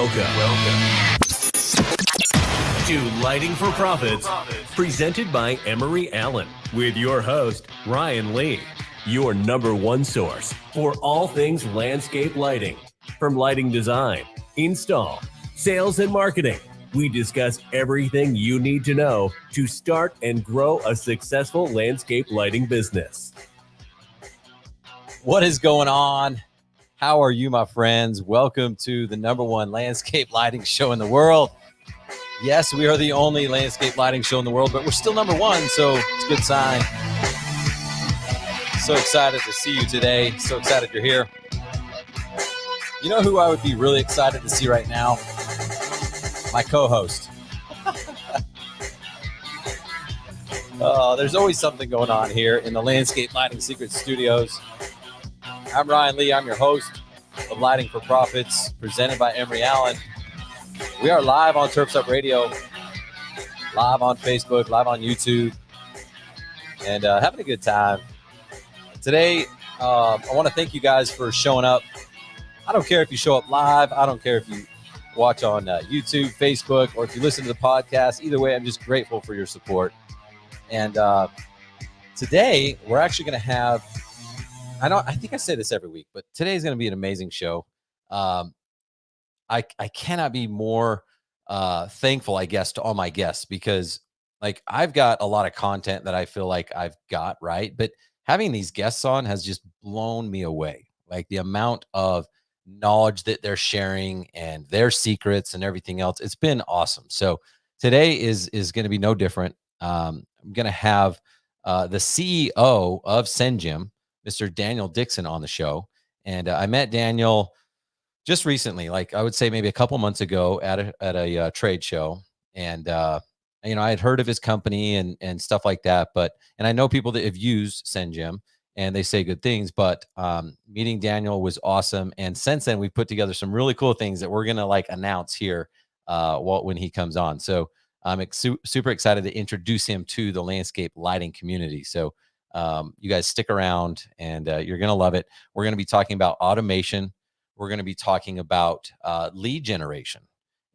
Welcome to Lighting for Profits, presented by Emery Allen, with your host, Ryan Lee, your number one source for all things landscape lighting. From lighting design, install, sales, and marketing, we discuss everything you need to know to start and grow a successful landscape lighting business. What is going on? How are you, my friends? Welcome to the number one landscape lighting show in the world. Yes, we are the only landscape lighting show in the world, but we're still number one, so it's a good sign. So excited to see you today. So excited you're here. You know who I would be really excited to see right now? My co-host. There's always something going on here in the Landscape Lighting Secret Studios. I'm Ryan Lee. I'm your host of Lighting for Profits, presented by Emery Allen. We are live on Turfs Up Radio, live on Facebook, live on YouTube, and having a good time. Today, I want to thank you guys for showing up. I don't care if you show up live. I don't care if you watch on YouTube, Facebook, or if you listen to the podcast. Either way, I'm just grateful for your support. And today, we're actually going to have, I think I say this every week, but today is going to be an amazing show. I cannot be more thankful, I guess, to all my guests, because like I've got a lot of content that I feel like I've got right, but having these guests on has just blown me away. Like the amount of knowledge that they're sharing and their secrets and everything else. It's been awesome. So today is going to be no different. I'm going to have the CEO of SendJim, Mr. Daniel Dixon, on the show. And I met Daniel just recently, like I would say maybe a couple months ago at a trade show. And, I had heard of his company and stuff like that, and I know people that have used SendJim and they say good things, but meeting Daniel was awesome. And since then we've put together some really cool things that we're going to like announce here when he comes on. So I'm super excited to introduce him to the landscape lighting community. So you guys stick around and you're going to love it. We're going to be talking about automation. We're going to be talking about lead generation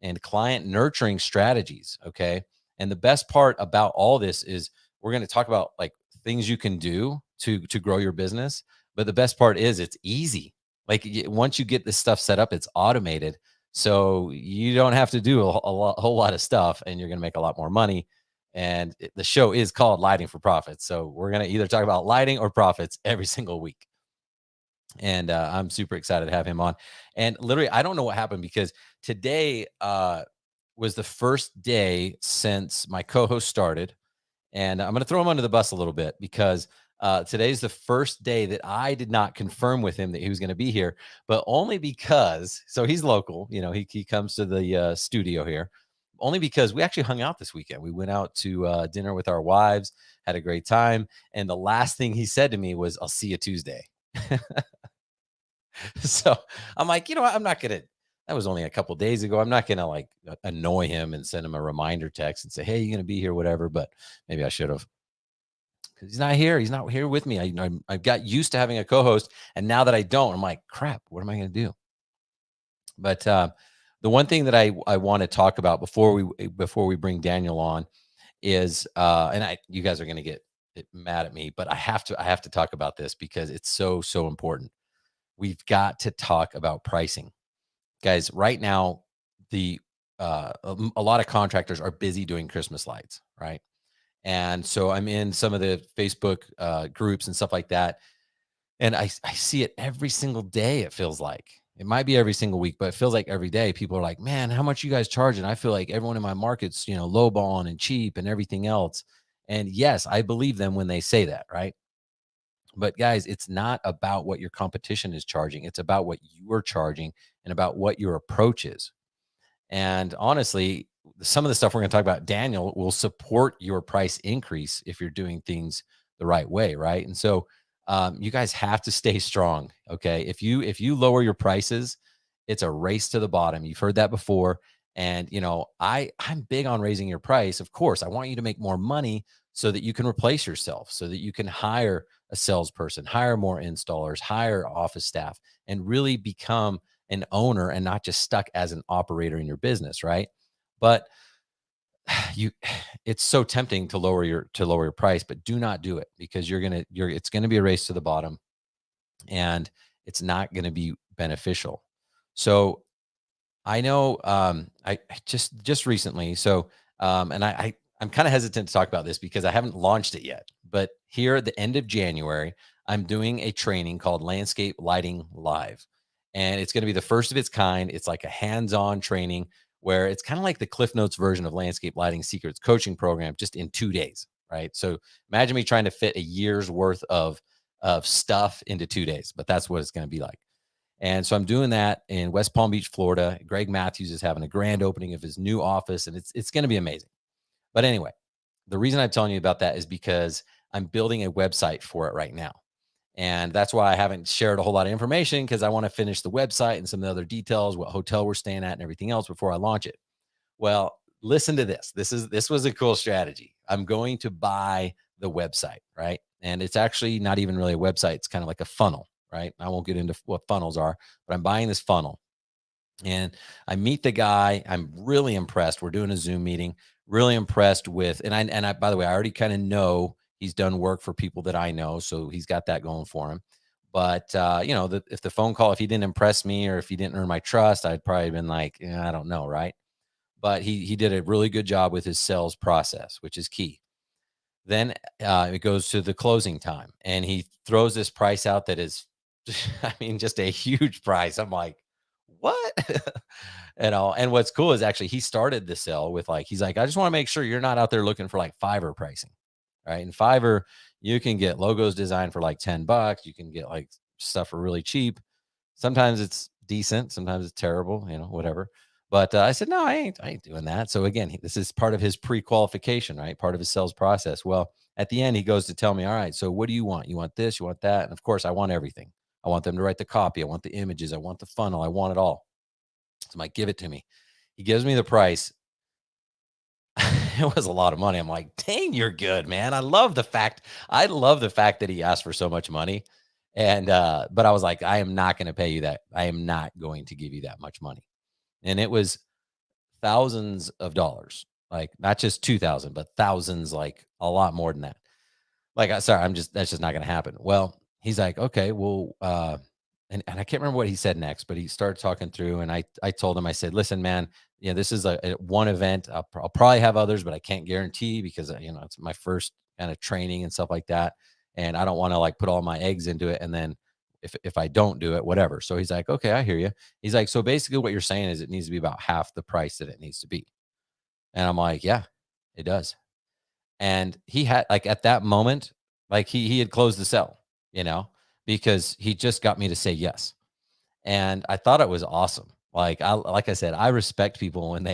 and client nurturing strategies. Okay. And the best part about all this is we're going to talk about like things you can do to grow your business. But the best part is it's easy. Like once you get this stuff set up, it's automated. So you don't have to do a whole lot of stuff, and you're going to make a lot more money. And the show is called Lighting for Profits. So we're going to either talk about lighting or profits every single week. And I'm super excited to have him on. And literally, I don't know what happened, because today was the first day since my co-host started. And I'm going to throw him under the bus a little bit, because today's the first day that I did not confirm with him that he was going to be here, but only because, so he's local, he comes to the studio here, only because we actually hung out this weekend. We went out to dinner with our wives, had a great time. And the last thing he said to me was, "I'll see you Tuesday." So I'm like, I'm not going to, that was only a couple days ago. I'm not going to like annoy him and send him a reminder text and say, "Hey, you're going to be here," whatever. But maybe I should have, because he's not here. He's not here with me. I got used to having a co-host. And now that I don't, I'm like, crap, what am I going to do? But the one thing that I want to talk about before we bring Daniel on is, you guys are going to get mad at me, but I have to talk about this because it's so important. We've got to talk about pricing, guys. Right now, a lot of contractors are busy doing Christmas lights, right? And so I'm in some of the Facebook groups and stuff like that, and I see it every single day. It feels like it might be every single week, but it feels like every day people are like, "Man, how much you guys charging?" I feel like everyone in my market's lowballing and cheap and everything else. And yes, I believe them when they say that, right? But guys, it's not about what your competition is charging. It's about what you are charging and about what your approach is. And honestly, some of the stuff we're going to talk about, Daniel, will support your price increase if you're doing things the right way, right? And so you guys have to stay strong, okay? If you lower your prices, it's a race to the bottom. You've heard that before. And I'm big on raising your price. Of course, I want you to make more money so that you can replace yourself, so that you can hire a salesperson, hire more installers, hire office staff, and really become an owner and not just stuck as an operator in your business, right? But you it's so tempting to lower your price, but do not do it, because it's gonna be a race to the bottom, and it's not gonna be beneficial. So I know, I just recently, and I'm kind of hesitant to talk about this because I haven't launched it yet. But here at the end of January, I'm doing a training called Landscape Lighting Live, and it's going to be the first of its kind. It's like a hands-on training where it's kind of like the Cliff Notes version of Landscape Lighting Secrets coaching program, just in 2 days, right? So imagine me trying to fit a year's worth of stuff into 2 days, but that's what it's going to be like. And so I'm doing that in West Palm Beach, Florida. Greg Matthews is having a grand opening of his new office, and it's going to be amazing. But anyway, the reason I'm telling you about that is because I'm building a website for it right now. And that's why I haven't shared a whole lot of information, because I want to finish the website and some of the other details, what hotel we're staying at and everything else before I launch it. Well, listen to this. This was a cool strategy. I'm going to buy the website, right? And it's actually not even really a website. It's kind of like a funnel, right? I won't get into what funnels are, but I'm buying this funnel. And I meet the guy. I'm really impressed. We're doing a Zoom meeting. Really impressed with, and I by the way, I already kind of know he's done work for people that I know, so he's got that going for him. But if the phone call, if he didn't impress me or if he didn't earn my trust, I'd probably been like, I don't know, right? But he did a really good job with his sales process, which is key. Then it goes to the closing time, and he throws this price out that is, I mean, just a huge price. I'm like, what? And what's cool is actually he started the sale with like, he's like, I just want to make sure you're not out there looking for like Fiverr pricing, right? In Fiverr, you can get logos designed for like $10. You can get like stuff for really cheap. Sometimes it's decent, sometimes it's terrible, whatever. But I said, no, I ain't doing that. So again, this is part of his pre-qualification, right? Part of his sales process. Well, at the end, he goes to tell me, all right, so what do you want? You want this, you want that? And of course, I want everything. I want them to write the copy. I want the images. I want the funnel. I want it all. So I'm like, give it to me. He gives me the price. It was a lot of money. I'm like, dang, you're good, man. I love the fact that he asked for so much money. And but I was like, I am not going to pay you that. I am not going to give you that much money. And it was thousands of dollars, like not just 2,000, but thousands, like a lot more than that. Like, sorry, that's just not going to happen. Well, he's like, okay, well, and I can't remember what he said next, but he started talking through, and I told him, I said, listen, man, this is a one event. I'll probably have others, but I can't guarantee, because it's my first kind of training and stuff like that, and I don't want to like put all my eggs into it, and then if I don't do it, whatever. So he's like, okay, I hear you. He's like, so basically, what you're saying is it needs to be about half the price that it needs to be, and I'm like, yeah, it does. And he had, like, at that moment, like he had closed the sale, because he just got me to say yes. And I thought it was awesome. Like I said, I respect people when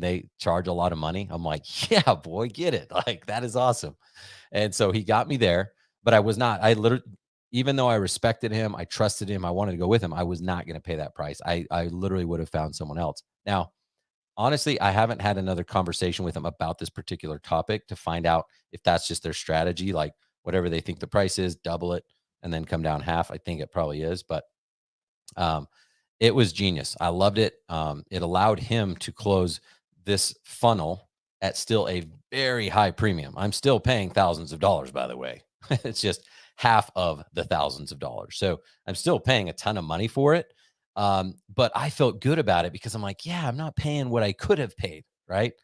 they charge a lot of money. I'm like, yeah, boy, get it. Like, that is awesome. And so he got me there, but I literally, even though I respected him, I trusted him, I wanted to go with him, I was not going to pay that price. I literally would have found someone else. Now, honestly, I haven't had another conversation with them about this particular topic to find out if that's just their strategy, like whatever they think the price is, double it and then come down half. I think it probably is, but um, it was genius. I loved it. It allowed him to close this funnel at still a very high premium. I'm still paying thousands of dollars, by the way. It's just half of the thousands of dollars. So I'm still paying a ton of money for it. But I felt good about it because I'm like, yeah, I'm not paying what I could have paid. Right.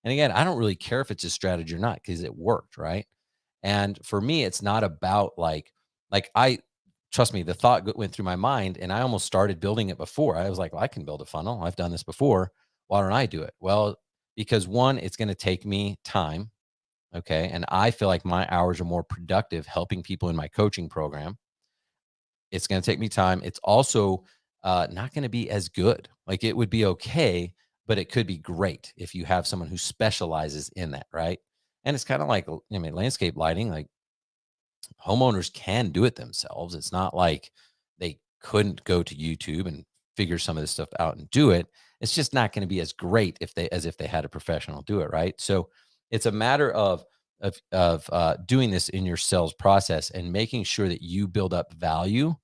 And again, I don't really care if it's a strategy or not, because it worked. Right. And for me, it's not about I trust me, the thought went through my mind, and I almost started building it before. I was like, well, I can build a funnel. I've done this before. Why don't I do it? Well, because one, it's going to take me time. Okay. And I feel like my hours are more productive helping people in my coaching program. It's going to take me time. It's also not going to be as good. Like, it would be okay, but it could be great if you have someone who specializes in that. Right. And it's kind of like, landscape lighting, like, homeowners can do it themselves. It's not like they couldn't go to YouTube and figure some of this stuff out and do it. It's just not going to be as great as if they had a professional do it, right? So it's a matter of doing this in your sales process and making sure that you build up value,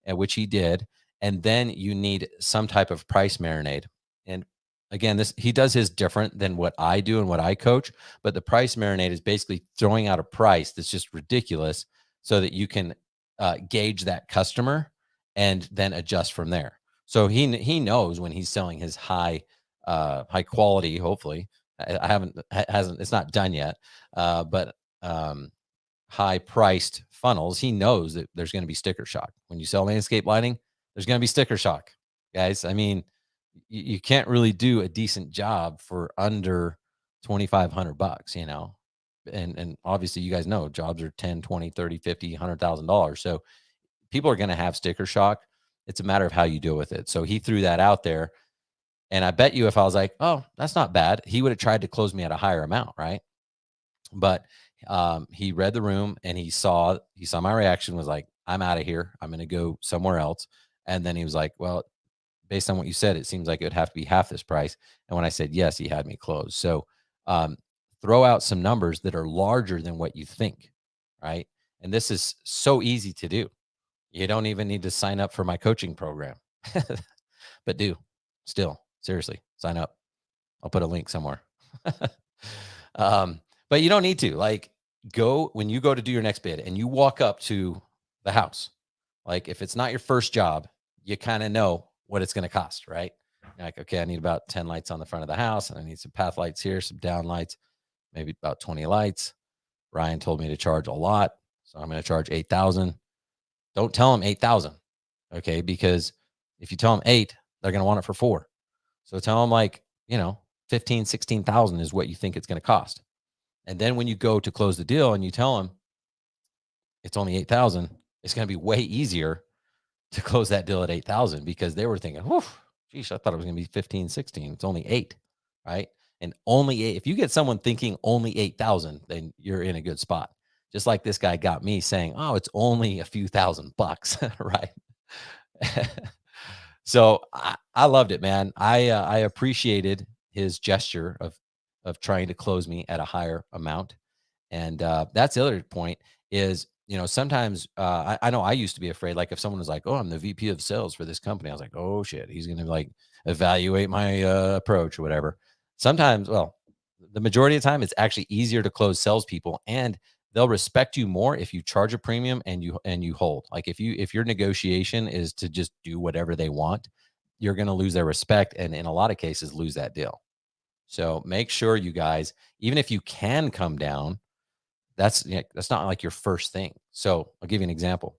and which he did, And then you need some type of price marinade. And again, he does his different than what I do and what I coach, but the price marinade is basically throwing out a price that's just ridiculous so that you can gauge that customer and then adjust from there. So he knows when he's selling his high quality, hopefully. It's not done yet, but high priced funnels, he knows that there's going to be sticker shock. When you sell landscape lighting, there's going to be sticker shock, guys. I mean, you can't really do a decent job for under $2,500, and obviously you guys know jobs are 10, 20, 30, 50, $100,000. So people are going to have sticker shock. It's a matter of how you deal with it. So he threw that out there. And I bet you if I was like, oh, that's not bad, he would have tried to close me at a higher amount, right? But he read the room and he saw my reaction, was like, I'm out of here. I'm going to go somewhere else. And then he was like, well, based on what you said, it seems like it would have to be half this price. And when I said yes, he had me close. So throw out some numbers that are larger than what you think, right? And this is so easy to do. You don't even need to sign up for my coaching program, but seriously, sign up. I'll put a link somewhere. But you don't need to. Like, when you go to do your next bid and you walk up to the house, like if it's not your first job, you kind of know what it's going to cost, right? You're like, okay, I need about 10 lights on the front of the house, and I need some path lights here, some down lights, maybe about 20 lights. Ryan told me to charge a lot, so I'm going to charge 8,000. Don't tell them 8,000, okay? Because if you tell them 8, they're going to want it for 4. So tell them 15, 16,000 is what you think it's going to cost. And then when you go to close the deal and you tell them it's only 8,000, it's going to be way easier to close that deal at 8,000 because they were thinking, whew, geez, I thought it was going to be 15, 16. It's only 8, right? And only 8. If you get someone thinking only 8,000, then you're in a good spot. Just like this guy got me saying, oh, it's only a few $1,000, right? So I loved it, man. I appreciated his gesture of trying to close me at a higher amount. And that's the other point is, sometimes I know I used to be afraid, like if someone was like, oh, I'm the VP of sales for this company, I was like, oh shit, he's going to like evaluate my approach or whatever. Sometimes, well, the majority of the time it's actually easier to close salespeople, and they'll respect you more if you charge a premium and you hold. Like if your negotiation is to just do whatever they want, you're going to lose their respect, and in a lot of cases lose that deal. So make sure you guys, even if you can come down, that's not like your first thing. So I'll give you an example.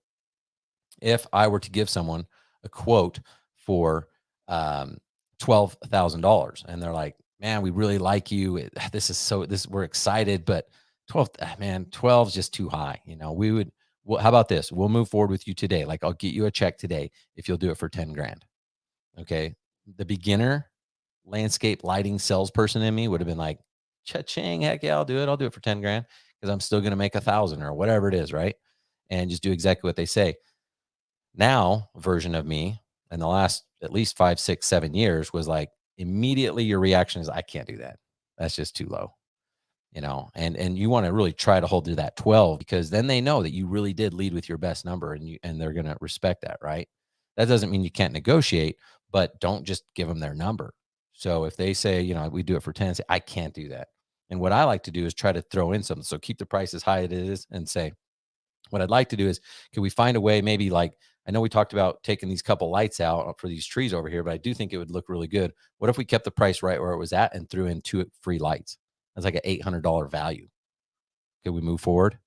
If I were to give someone a quote for $12,000 and they're like, man, we really like you. We're excited, but 12 is just too high. How about this? We'll move forward with you today. Like I'll get you a check today if you'll do it for 10 grand. Okay. The beginner landscape lighting salesperson in me would have been like, cha-ching, heck yeah, I'll do it. I'll do it for 10 grand because I'm still going to make 1,000 or whatever it is, right? And just do exactly what they say. Now, version of me in the last at least 5, 6, 7 years was like, immediately your reaction is, I can't do that. That's just too low, and you want to really try to hold to that 12 because then they know that you really did lead with your best number and they're going to respect that, right? That doesn't mean you can't negotiate, but don't just give them their number. So if they say, we do it for 10, say, I can't do that. And what I like to do is try to throw in something. So keep the price as high as it is and say, what I'd like to do is, can we find a way, maybe like, I know we talked about taking these couple lights out for these trees over here, but I do think it would look really good. What if we kept the price right where it was at and threw in 2 free lights? That's like an $800 value. Could we move forward?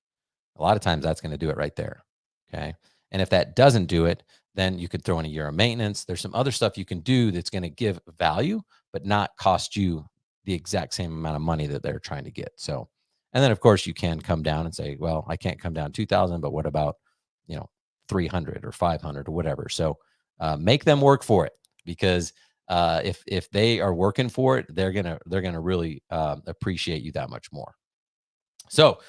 A lot of times that's going to do it right there. Okay. And if that doesn't do it, then you could throw in a year of maintenance. There's some other stuff you can do that's going to give value, but not cost you the exact same amount of money that they're trying to get. So, and then of course you can come down and say, well, I can't come down 2,000, but what about, 300 or 500 or whatever. So make them work for it, because if they are working for it, they're going to really appreciate you that much more. So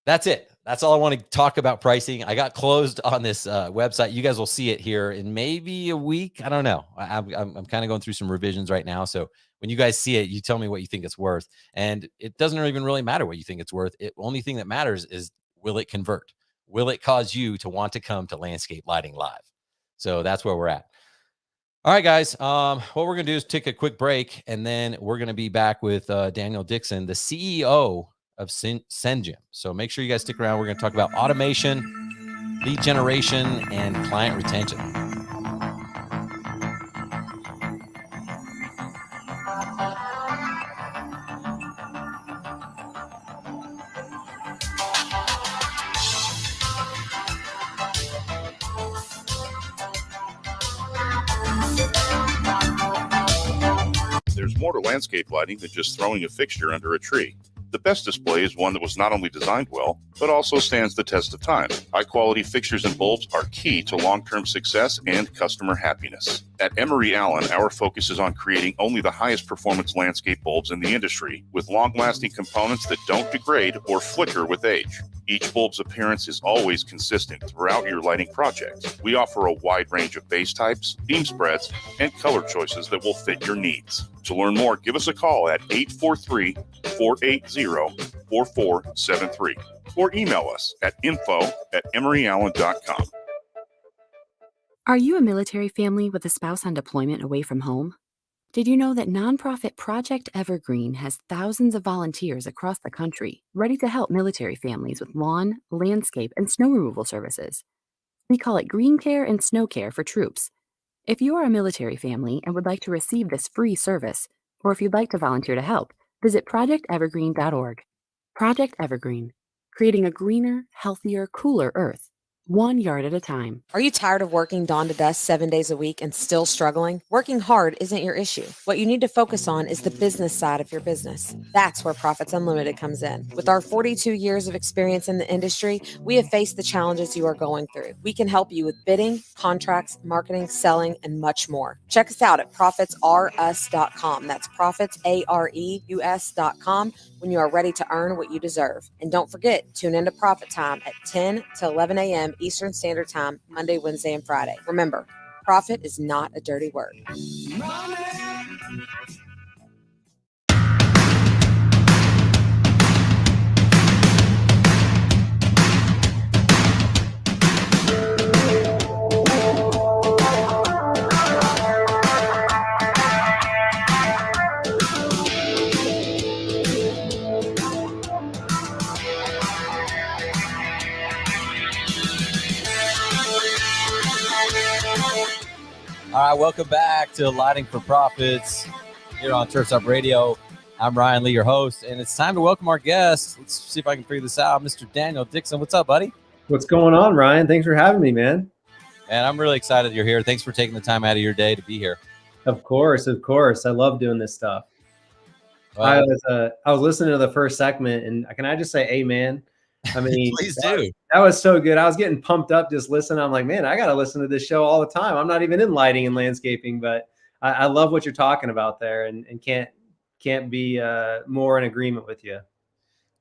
that's it. That's all I want to talk about pricing. I got closed on this website. You guys will see it here in maybe a week. I don't know. I'm kind of going through some revisions right now. So when you guys see it, you tell me what you think it's worth. And it doesn't even really matter what you think it's worth. The only thing that matters is, will it convert? Will it cause you to want to come to Landscape Lighting Live? So that's where we're at. All right, guys. What we're going to do is take a quick break, and then we're going to be back with Daniel Dixon, the CEO of SendJim. So make sure you guys stick around. We're going to talk about automation, lead generation, and client retention. There's more to landscape lighting than just throwing a fixture under a tree. The best display is one that was not only designed well, but also stands the test of time. High-quality fixtures and bulbs are key to long-term success and customer happiness. At Emery Allen, our focus is on creating only the highest performance landscape bulbs in the industry, with long-lasting components that don't degrade or flicker with age. Each bulb's appearance is always consistent throughout your lighting project. We offer a wide range of base types, beam spreads, and color choices that will fit your needs. To learn more, give us a call at 843-480-4473 or email us at info@emeryallen.com. Are you a military family with a spouse on deployment away from home? Did you know that nonprofit Project Evergreen has thousands of volunteers across the country ready to help military families with lawn, landscape, and snow removal services? We call it Green Care and Snow Care for troops. If you are a military family and would like to receive this free service, or if you'd like to volunteer to help, visit projectevergreen.org. Project Evergreen, creating a greener, healthier, cooler Earth. 1 yard at a time. Are you tired of working dawn to dusk 7 days a week and still struggling? Working hard isn't your issue. What you need to focus on is the business side of your business. That's where Profits Unlimited comes in. With our 42 years of experience in the industry, we have faced the challenges you are going through. We can help you with bidding, contracts, marketing, selling, and much more. Check us out at profitsrus.com. That's profitsareus.com when you are ready to earn what you deserve. And don't forget, tune into Profit Time at 10 to 11 a.m. Eastern Standard Time, Monday, Wednesday, and Friday. Remember, profit is not a dirty word. All right, welcome back to Lighting for Profits here on Turfs Up Radio. I'm Ryan Lee, your host, and it's time to welcome our guest. Let's see if I can figure this out. Mr. Daniel Dixon, what's up, buddy? What's going on, Ryan? Thanks for having me, man. And I'm really excited you're here. Thanks for taking the time out of your day to be here. Of course. I love doing this stuff. Well, I was listening to the first segment, and can I just say amen? I mean, please do. That was so good. I was getting pumped up just listening. I'm like, man, I got to listen to this show all the time. I'm not even in lighting and landscaping, but I love what you're talking about there, and can't be more in agreement with you.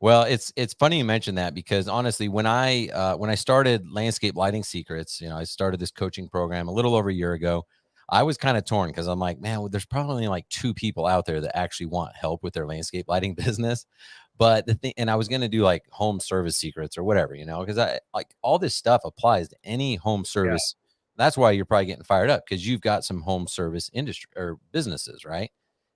Well, it's funny you mentioned that, because honestly, when I started Landscape Lighting Secrets, I started this coaching program a little over a year ago. I was kind of torn because I'm like, man, there's probably only like 2 people out there that actually want help with their landscape lighting business. But the thing, and I was going to do like home service secrets or whatever, because I like all this stuff applies to any home service. Yeah. That's why you're probably getting fired up, because you've got some home service industry or businesses, right?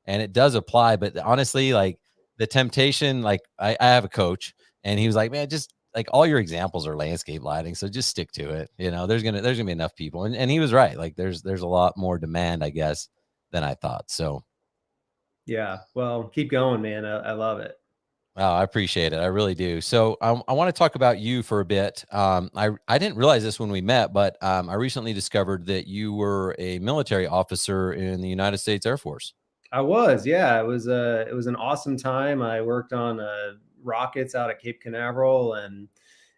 And it does apply. But honestly, like the temptation, like I have a coach, and he was like, man, just like all your examples are landscape lighting, so just stick to it. There's gonna be enough people, and he was right. Like there's a lot more demand, I guess, than I thought. So yeah, well, keep going, man. I love it. Oh, I appreciate it. I really do. So I want to talk about you for a bit. I didn't realize this when we met, but I recently discovered that you were a military officer in the United States Air Force. I was, yeah. It was an awesome time. I worked on rockets out at Cape Canaveral, and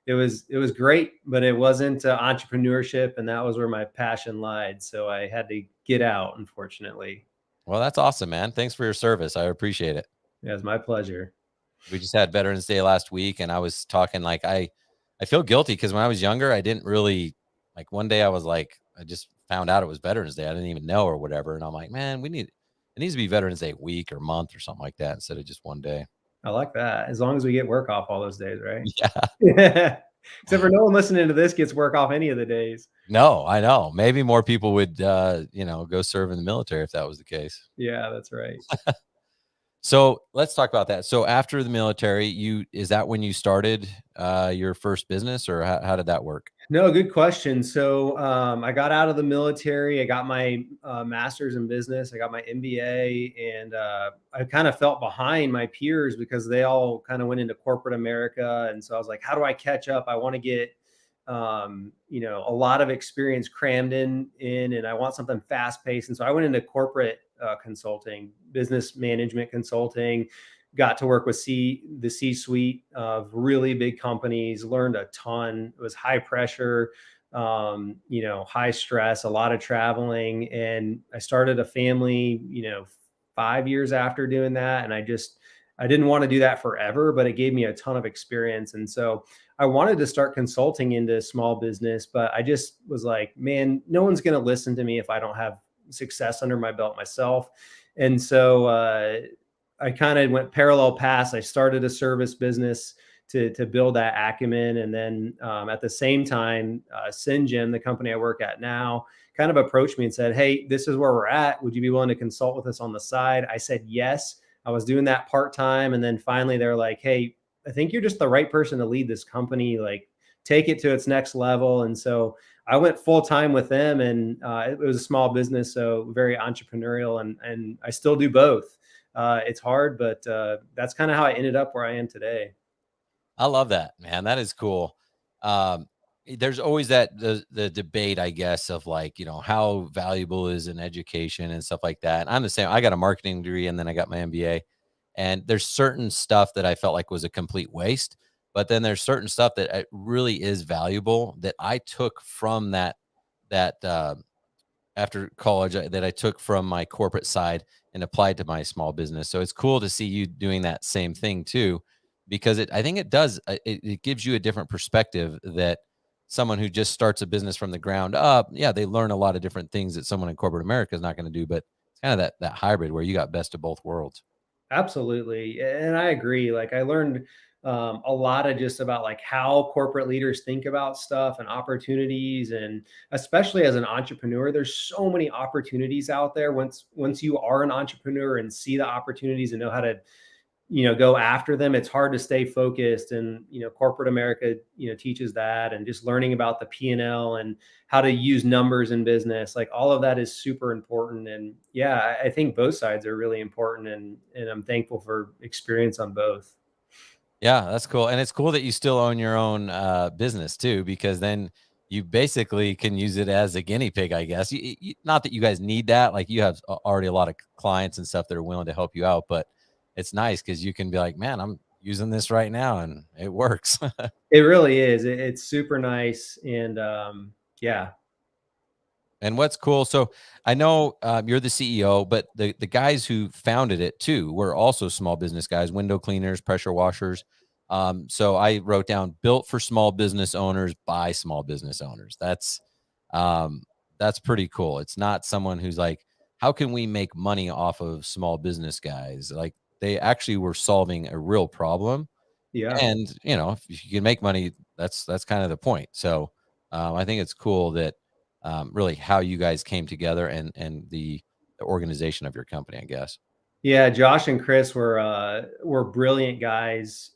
it was great, but it wasn't entrepreneurship, and that was where my passion lied. So I had to get out, unfortunately. Well, that's awesome, man. Thanks for your service. I appreciate it. Yeah, it's my pleasure. We just had Veterans Day last week, and I was talking like I feel guilty because when I was younger, I didn't really like. One day I was like, I just found out it was Veterans Day. I didn't even know or whatever, and I'm like, man, it needs to be Veterans Day week or month or something like that instead of just one day. I like that. As long as we get work off all those days, right? Yeah. Except for no one listening to this gets work off any of the days. No, I know. Maybe more people would, go serve in the military if that was the case. Yeah, that's right. So let's talk about that. So after the military, is that when you started your first business, or how did that work? No, good question. So I got out of the military. I got my master's in business. I got my MBA, and I kind of felt behind my peers because they all kind of went into corporate America. And so I was like, how do I catch up? I want to get a lot of experience crammed in, and I want something fast paced. And so I went into corporate consulting, business management consulting. Got to work with the C-suite of really big companies, learned a ton. It was high pressure, high stress, a lot of traveling. And I started a family, 5 years after doing that. And I didn't want to do that forever, but it gave me a ton of experience. And so I wanted to start consulting into small business, but I just was like, man, no one's going to listen to me if I don't have success under my belt myself. And so, I kind of went parallel paths. I started a service business to build that acumen. And then at the same time, SendJim, the company I work at now, kind of approached me and said, hey, this is where we're at. Would you be willing to consult with us on the side? I said, yes. I was doing that part-time. And then finally they're like, hey, I think you're just the right person to lead this company, like take it to its next level. And so I went full-time with them, and it was a small business, so very entrepreneurial, and I still do both. It's hard, but that's kind of how I ended up where I am today. I love that, man. That is cool. There's always the debate, I guess, of like, how valuable is an education and stuff like that. And I'm the same. I got a marketing degree and then I got my MBA, and there's certain stuff that I felt like was a complete waste. But then there's certain stuff that really is valuable that I took from that after college that I took from my corporate side and applied to my small business. So it's cool to see you doing that same thing too, because I think it does, it gives you a different perspective that someone who just starts a business from the ground up, yeah, they learn a lot of different things that someone in corporate America is not going to do, but it's kind of that hybrid where you got best of both worlds. Absolutely. And I agree. Like I learned a lot of just about like how corporate leaders think about stuff and opportunities. And especially as an entrepreneur, there's so many opportunities out there. Once you are an entrepreneur and see the opportunities and know how to, go after them, it's hard to stay focused. And, corporate America, teaches that, and just learning about the P&L and how to use numbers in business, like all of that is super important. And yeah, I think both sides are really important, and I'm thankful for experience on both. Yeah, that's cool. And it's cool that you still own your own business too, because then you basically can use it as a guinea pig, I guess. Not that you guys need that. Like you have already a lot of clients and stuff that are willing to help you out, but it's nice because you can be like, man, I'm using this right now and it works. It really is. It's super nice. And yeah. And what's cool, so I know you're the CEO, but the guys who founded it too were also small business guys, window cleaners, pressure washers. So I wrote down built for small business owners by small business owners. That's pretty cool. It's not someone who's like, how can we make money off of small business guys? Like they actually were solving a real problem. Yeah. And if you can make money, that's kind of the point. So I think it's cool that really how you guys came together and the organization of your company, I guess. Yeah, Josh and Chris were brilliant guys.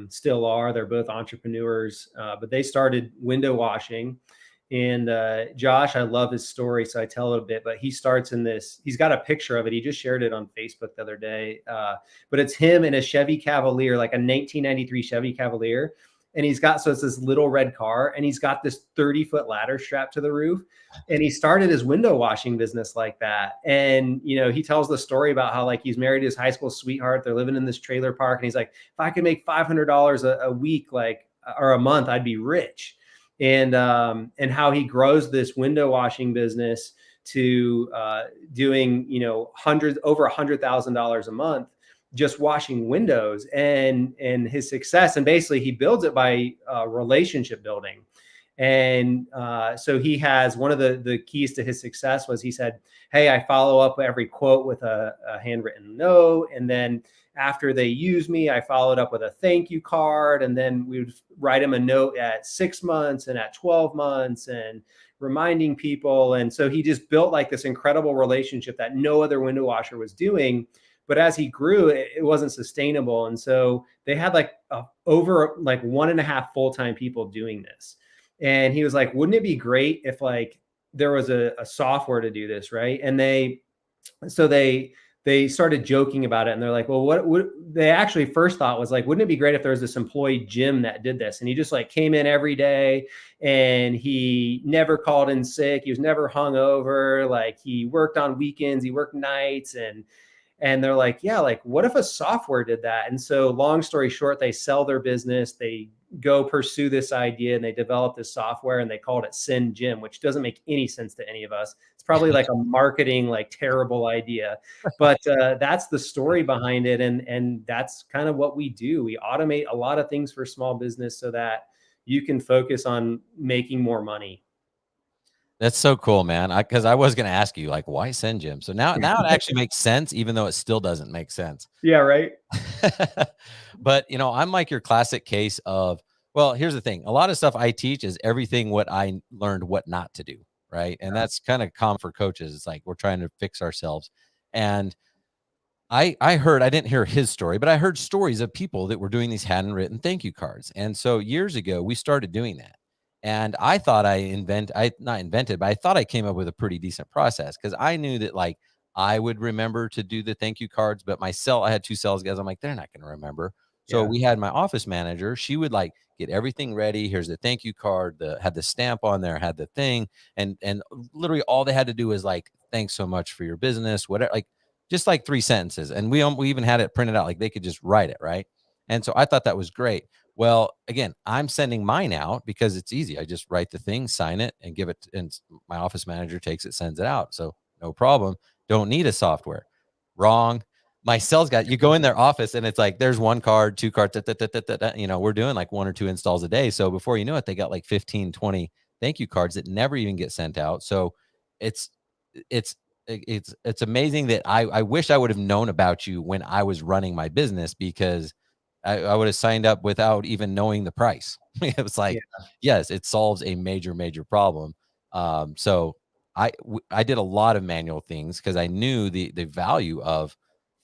Still are. They're both entrepreneurs, but they started window washing. And Josh, I love his story, so I tell it a bit. But he starts in this. He's got a picture of it. He just shared it on Facebook the other day. But it's him in a Chevy Cavalier, like a 1993 Chevy Cavalier. And it's this little red car, and he's got this 30-foot ladder strapped to the roof. And he started his window washing business like that. And, he tells the story about how like he's married his high school sweetheart. They're living in this trailer park. And he's like, if I could make $500 a week, or a month, I'd be rich. And how he grows this window washing business to doing, over $100,000 a month, just washing windows, and his success. And basically he builds it by relationship building. And so he has one of the keys to his success was he said, hey, I follow up every quote with a handwritten note. And then after they used me, I followed up with a thank you card. And then we would write them a note at 6 months and at 12 months and reminding people. And so he just built like this incredible relationship that no other window washer was doing. But as he grew, it wasn't sustainable. And so they had like over like 1.5 full-time people doing this. And he was like, wouldn't it be great if like there was a software to do this, right? And they started joking about it, and they're like, well, what they actually first thought was like, wouldn't it be great if there was this employee, Jim, that did this? And he just like came in every day and he never called in sick. He was never hungover. Like he worked on weekends, he worked nights, and they're like, yeah, like what if a software did that? And so long story short, they sell their business, they go pursue this idea, and they develop this software, and they called it SendJim, which doesn't make any sense to any of us. It's probably like a marketing, like terrible idea, but that's the story behind it. And that's kind of what we do. We automate a lot of things for small business so that you can focus on making more money. That's so cool, man. Because I was going to ask you, like, why SendJim? So now it actually makes sense, even though it still doesn't make sense. Yeah, right. But, I'm like your classic case of, well, here's the thing. A lot of stuff I teach is everything what I learned what not to do, right? And that's kind of common for coaches. It's like we're trying to fix ourselves. And I didn't hear his story, but I heard stories of people that were doing these handwritten thank you cards. And so years ago, we started doing that. And I thought not invented, but I thought I came up with a pretty decent process, because I knew that like I would remember to do the thank you cards, but I had 2 sales guys. I'm like, they're not going to remember. So we had my office manager. She would like get everything ready. Here's the thank you card, had the stamp on there, had the thing. And literally all they had to do was like, thanks so much for your business, whatever, like just like 3 sentences. And we even had it printed out, like they could just write it. Right. And so I thought that was great. Well, again, I'm sending mine out because it's easy. I just write the thing, sign it, and give it. And my office manager takes it, sends it out. So no problem. Don't need a software. Wrong. My sales guy, you go in their office and it's like, there's 1 card, 2 cards, we're doing like 1 or 2 installs a day. So before you know it, they got like 15, 20 thank you cards that never even get sent out. So it's amazing that I wish I would have known about you when I was running my business, because I would have signed up without even knowing the price. It was like, yes, it solves a major, major problem. So I did a lot of manual things because I knew the value of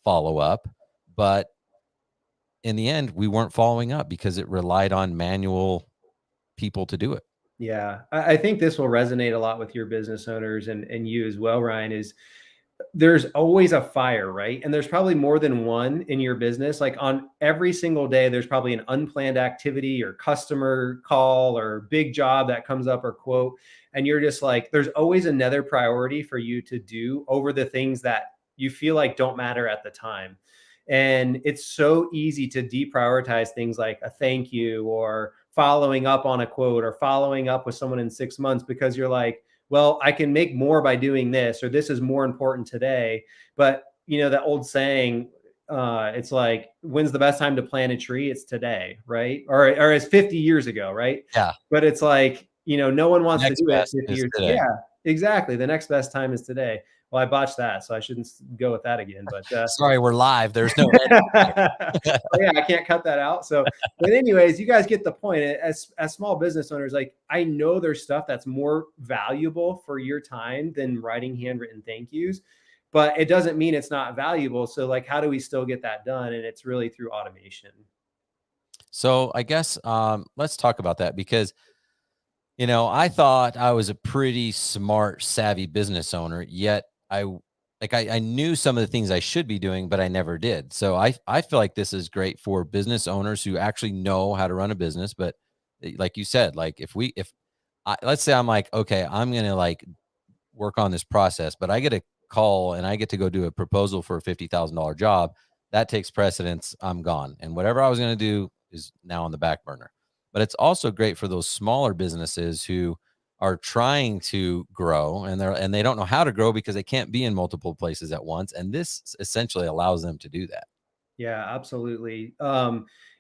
follow up, but in the end, we weren't following up because it relied on manual people to do it. Yeah, I think this will resonate a lot with your business owners and you as well, Ryan, is there's always a fire, right? And there's probably more than one in your business. Like on every single day, there's probably an unplanned activity or customer call or big job that comes up or quote. And you're just like, there's always another priority for you to do over the things that you feel like don't matter at the time. And it's so easy to deprioritize things like a thank you or following up on a quote or following up with someone in 6 months, because you're like, well, I can make more by doing this, or this is more important today. But that old saying, it's like, when's the best time to plant a tree? It's today, right? Or it's 50 years ago, right? Yeah. But it's like, no one wants to do it 50 years. Today. Yeah, exactly. The next best time is today. Well, I botched that, so I shouldn't go with that again. But sorry, we're live. There's no. Yeah, I can't cut that out. So, but anyways, you guys get the point. As small business owners, like I know there's stuff that's more valuable for your time than writing handwritten thank yous, but it doesn't mean it's not valuable. So, like, how do we still get that done? And it's really through automation. So, I guess let's talk about that, because I thought I was a pretty smart, savvy business owner, yet I knew some of the things I should be doing, but I never did. So I feel like this is great for business owners who actually know how to run a business. But like you said, like let's say I'm like, okay, I'm going to like work on this process, but I get a call and I get to go do a proposal for a $50,000 job. That takes precedence. I'm gone. And whatever I was going to do is now on the back burner. But it's also great for those smaller businesses who are trying to grow and they don't know how to grow because they can't be in multiple places at once. And this essentially allows them to do that. Yeah, absolutely.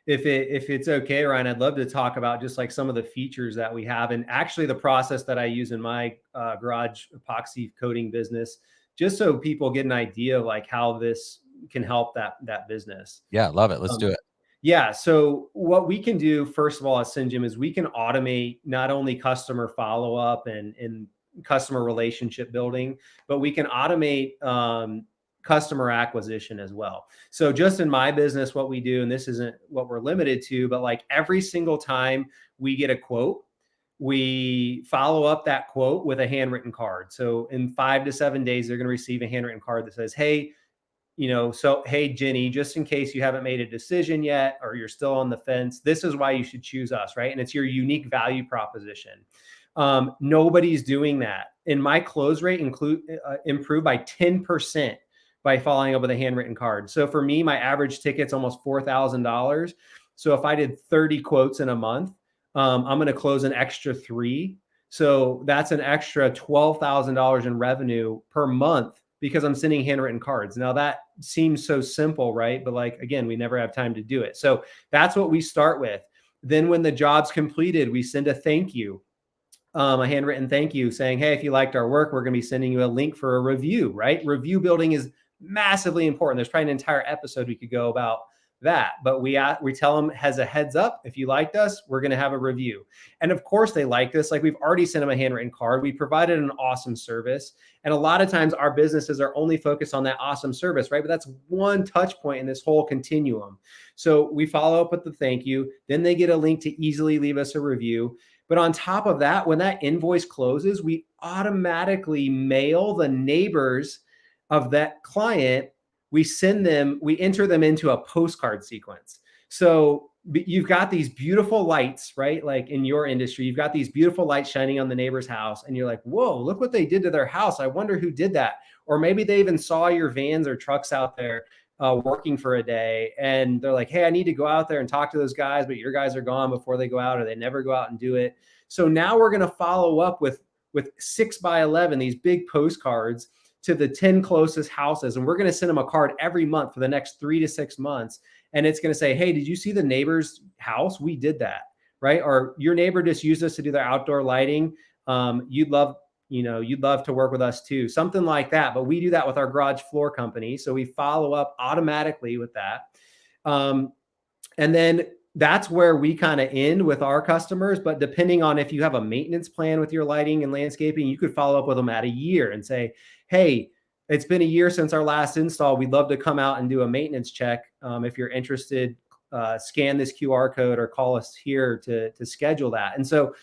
If it's okay, Ryan, I'd love to talk about just like some of the features that we have, and actually the process that I use in my garage epoxy coating business, just so people get an idea of like how this can help that business. Yeah, love it. Let's do it. Yeah. So what we can do, first of all, at SendJim is we can automate not only customer follow-up and customer relationship building, but we can automate customer acquisition as well. So just in my business, what we do, and this isn't what we're limited to, but like every single time we get a quote, we follow up that quote with a handwritten card. So in 5 to 7 days, they're going to receive a handwritten card that says, hey, hey, Jenny, just in case you haven't made a decision yet, or you're still on the fence, this is why you should choose us, right? And it's your unique value proposition. Nobody's doing that. And my close rate improved by 10% by following up with a handwritten card. So for me, my average ticket's almost $4,000. So if I did 30 quotes in a month, I'm going to close an extra 3. So that's an extra $12,000 in revenue per month because I'm sending handwritten cards. Now that seems so simple, right? But like, again, we never have time to do it. So that's what we start with. Then when the job's completed, we send a thank you, a handwritten thank you saying, hey, if you liked our work, we're going to be sending you a link for a review, right? Review building is massively important. There's probably an entire episode we could go about that, but we tell them as a heads up, if you liked us, we're going to have a review. And of course they liked us. Like we've already sent them a handwritten card. We provided an awesome service. And a lot of times our businesses are only focused on that awesome service, right? But that's one touch point in this whole continuum. So we follow up with the thank you. Then they get a link to easily leave us a review. But on top of that, when that invoice closes, we automatically mail the neighbors of that client. We enter them into a postcard sequence. So you've got these beautiful lights, right? Like in your industry, you've got these beautiful lights shining on the neighbor's house. And you're like, whoa, look what they did to their house. I wonder who did that. Or maybe they even saw your vans or trucks out there working for a day. And they're like, hey, I need to go out there and talk to those guys, but your guys are gone before they go out, or they never go out and do it. So now we're going to follow up with 6x11, these big postcards to the 10 closest houses. And we're going to send them a card every month for the next 3 to 6 months. And it's going to say, hey, did you see the neighbor's house? We did that, right? Or your neighbor just used us to do their outdoor lighting. You'd love to work with us too. Something like that. But we do that with our garage floor company. So we follow up automatically with that. And then that's where we kind of end with our customers. But depending on if you have a maintenance plan with your lighting and landscaping, you could follow up with them at a year and say, hey, it's been a year since our last install. We'd love to come out and do a maintenance check. If you're interested, scan this QR code or call us here to schedule that. And so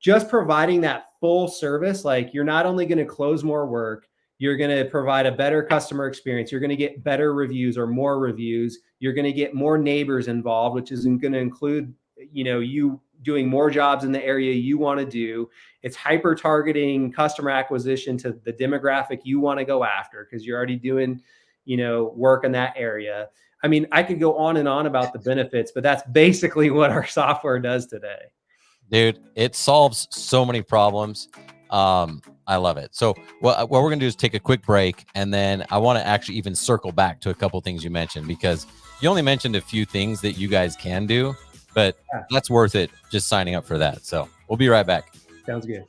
just providing that full service, like you're not only going to close more work, you're going to provide a better customer experience. You're going to get better reviews or more reviews. You're going to get more neighbors involved, which is going to include, you doing more jobs in the area you want to do. It's hyper targeting customer acquisition to the demographic you want to go after because you're already doing, work in that area. I mean, I could go on and on about the benefits, but that's basically what our software does today. Dude, it solves so many problems. I love it. So what we're going to do is take a quick break. And then I want to actually even circle back to a couple things you mentioned, because you only mentioned a few things that you guys can do, but that's worth it just signing up for that. So we'll be right back. Sounds good.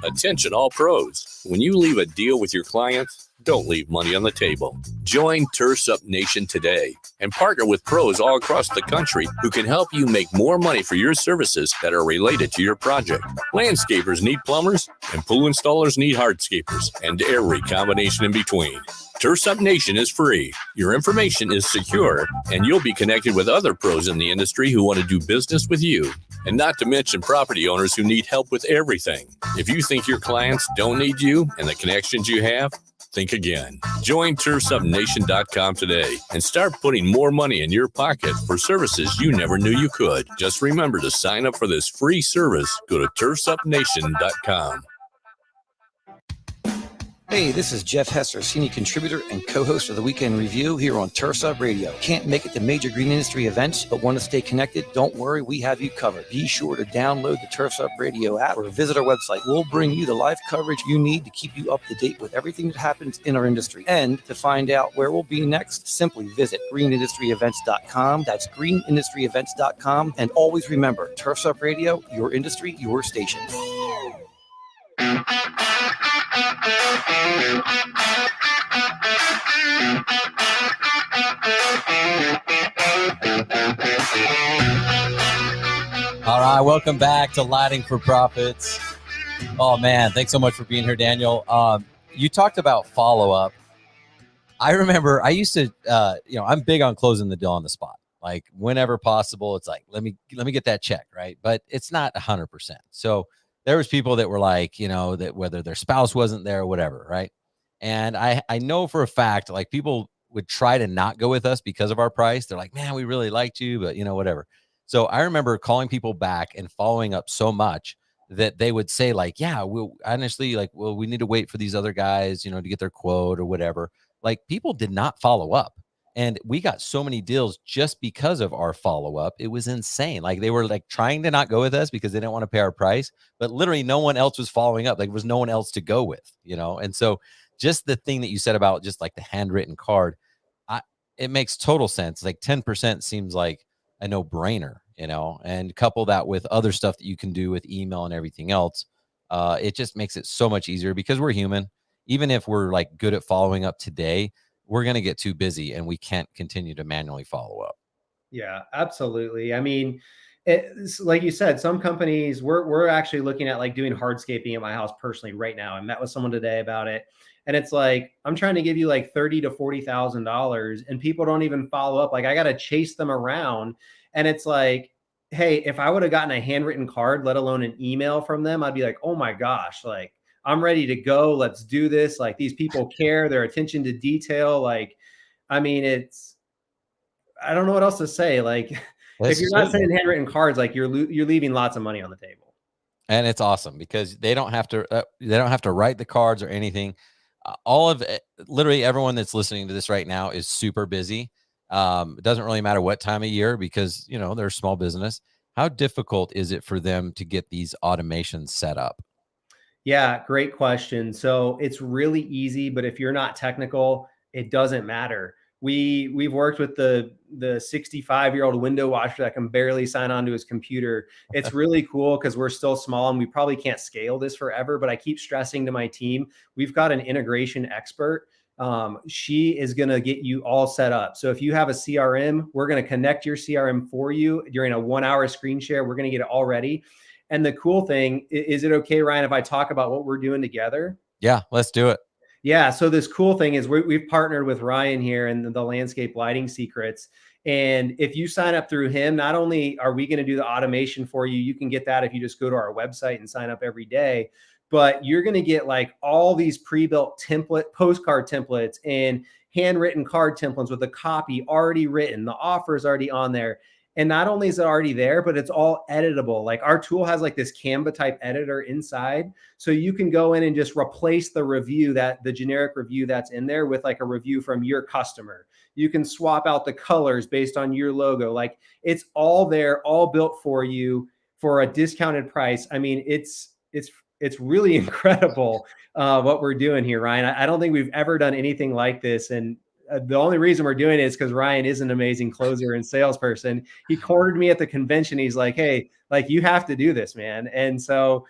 Attention all pros. When you leave a deal with your clients, don't leave money on the table. Join Turfs Up Nation today and partner with pros all across the country who can help you make more money for your services that are related to your project. Landscapers need plumbers, and pool installers need hardscapers, and every combination in between. Turfs Up Nation is free. Your information is secure, and you'll be connected with other pros in the industry who want to do business with you. And not to mention property owners who need help with everything. If you think your clients don't need you and the connections you have, think again. Join turfsupnation.com today and start putting more money in your pocket for services you never knew you could. Just remember to sign up for this free service. Go to turfsupnation.com. Hey, this is Jeff Hesser, senior contributor and co-host of the Weekend Review here on Turfs Up Radio. Can't make it to major green industry events, but want to stay connected? Don't worry, we have you covered. Be sure to download the Turfs Up Radio app or visit our website. We'll bring you the live coverage you need to keep you up to date with everything that happens in our industry. And to find out where we'll be next, simply visit greenindustryevents.com. That's greenindustryevents.com. And always remember, Turfs Up Radio, your industry, your station. All right, welcome back to Lighting for Profits. Oh man, thanks so much for being here, Daniel. You talked about follow-up. I remember I used to, I'm big on closing the deal on the spot. Like whenever possible, it's like, let me get that check, right? But it's not 100%. So there was people that were like, that whether their spouse wasn't there or whatever, right? And I know for a fact, like people would try to not go with us because of our price. They're like, man, we really liked you, but whatever. So I remember calling people back and following up so much that they would say like, yeah, we'll honestly we need to wait for these other guys, to get their quote or whatever. Like people did not follow up. And we got so many deals just because of our follow-up. It was insane. Like they were like trying to not go with us because they didn't want to pay our price, but literally no one else was following up. Like there was no one else to go with, And so just the thing that you said about just like the handwritten card, it makes total sense. Like 10% seems like a no-brainer, and couple that with other stuff that you can do with email and everything else. It just makes it so much easier because we're human. Even if we're like good at following up today, we're going to get too busy and we can't continue to manually follow up. Yeah, absolutely. I mean, it's like you said, some companies we're actually looking at like doing hardscaping at my house personally right now. I met with someone today about it. And it's like, I'm trying to give you like $30,000 to $40,000 and people don't even follow up. Like I got to chase them around. And it's like, hey, if I would have gotten a handwritten card, let alone an email from them, I'd be like, oh my gosh, like I'm ready to go. Let's do this. Like these people care, their attention to detail. Like, I mean, I don't know what else to say. Like if you're not sending handwritten cards, like you're leaving lots of money on the table. And it's awesome because they don't have to write the cards or anything. All of it, literally everyone that's listening to this right now is super busy. It doesn't really matter what time of year because, they're a small business. How difficult is it for them to get these automations set up? Yeah, great question. So it's really easy, but if you're not technical, it doesn't matter. We've worked with the 65-year-old window washer that can barely sign onto his computer. It's really cool because we're still small and we probably can't scale this forever, but I keep stressing to my team, we've got an integration expert. She is going to get you all set up. So if you have a CRM, we're going to connect your CRM for you during a 1-hour screen share. We're going to get it all ready. And the cool thing, is it okay, Ryan, if I talk about what we're doing together? Yeah, let's do it. Yeah. So this cool thing is we've partnered with Ryan here in the Landscape Lighting Secrets. And if you sign up through him, not only are we going to do the automation for you, you can get that if you just go to our website and sign up every day, but you're going to get like all these pre-built postcard templates and handwritten card templates with the copy already written. The offer is already on there. And not only is it already there, but it's all editable. Like our tool has like this Canva type editor inside. So you can go in and just replace the review, the generic review that's in there with like a review from your customer. You can swap out the colors based on your logo. Like it's all there, all built for you for a discounted price. I mean, it's really incredible what we're doing here, Ryan. I don't think we've ever done anything like this. And the only reason we're doing it is because Ryan is an amazing closer and salesperson. He cornered me at the convention. He's like, hey, like you have to do this, man. And so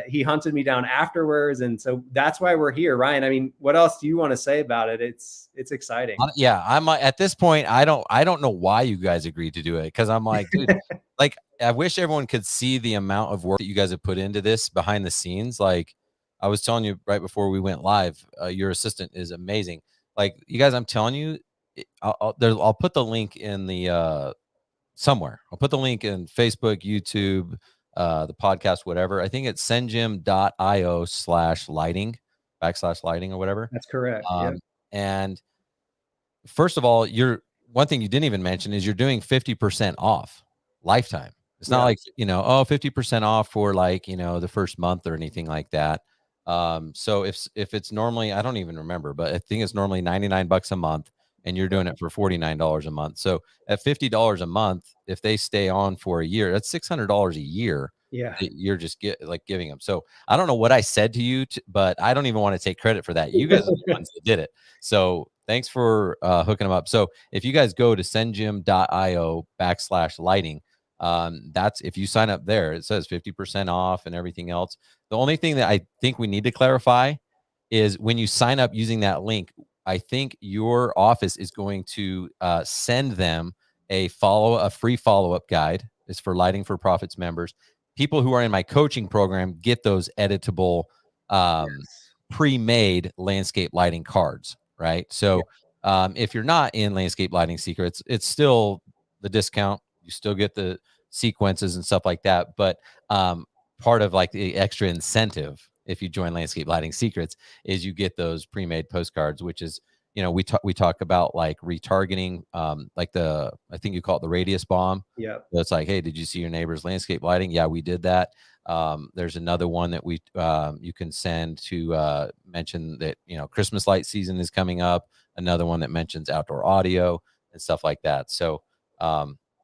he hunted me down afterwards. And so that's why we're here, Ryan. I mean, what else do you want to say about it? It's exciting. Yeah. I'm at this point, I don't know why you guys agreed to do it. Cause I'm like, dude, like, I wish everyone could see the amount of work that you guys have put into this behind the scenes. Like I was telling you right before we went live, your assistant is amazing. Like you guys, I'm telling you, I'll put the link in the somewhere. I'll put the link in Facebook, YouTube, the podcast, whatever. I think it's sendjim.io/lighting or whatever. That's correct. Yeah. And first of all, one thing you didn't even mention is you're doing 50% off lifetime. It's not like, 50% off for like, the first month or anything like that. So if it's normally, I don't even remember, but I think it's normally $99 a month, and you're doing it for $49 a month. So at $50 a month, if they stay on for a year, that's $600 a year. Yeah. That you're just giving them. So I don't know what I said to you, but I don't even want to take credit for that. You guys are the ones that did it. So thanks for hooking them up. So if you guys go to sendjim.io/lighting, that's if you sign up there, it says 50% off and everything else. The only thing that I think we need to clarify is when you sign up using that link, I think your office is going to send them a free follow-up guide. It's for Lighting for Profits members. People who are in my coaching program get those editable, pre-made landscape lighting cards, right? So if you're not in Landscape Lighting Secrets, it's still the discount. You still get the sequences and stuff like that. But part of like the extra incentive, if you join Landscape Lighting Secrets, is you get those pre-made postcards, which is, we talk about like retargeting, like I think you call it the radius bomb. Yeah. So it's like, hey, did you see your neighbor's landscape lighting? Yeah, we did that. There's another one that you can send to mention that, Christmas light season is coming up. Another one that mentions outdoor audio and stuff like that. So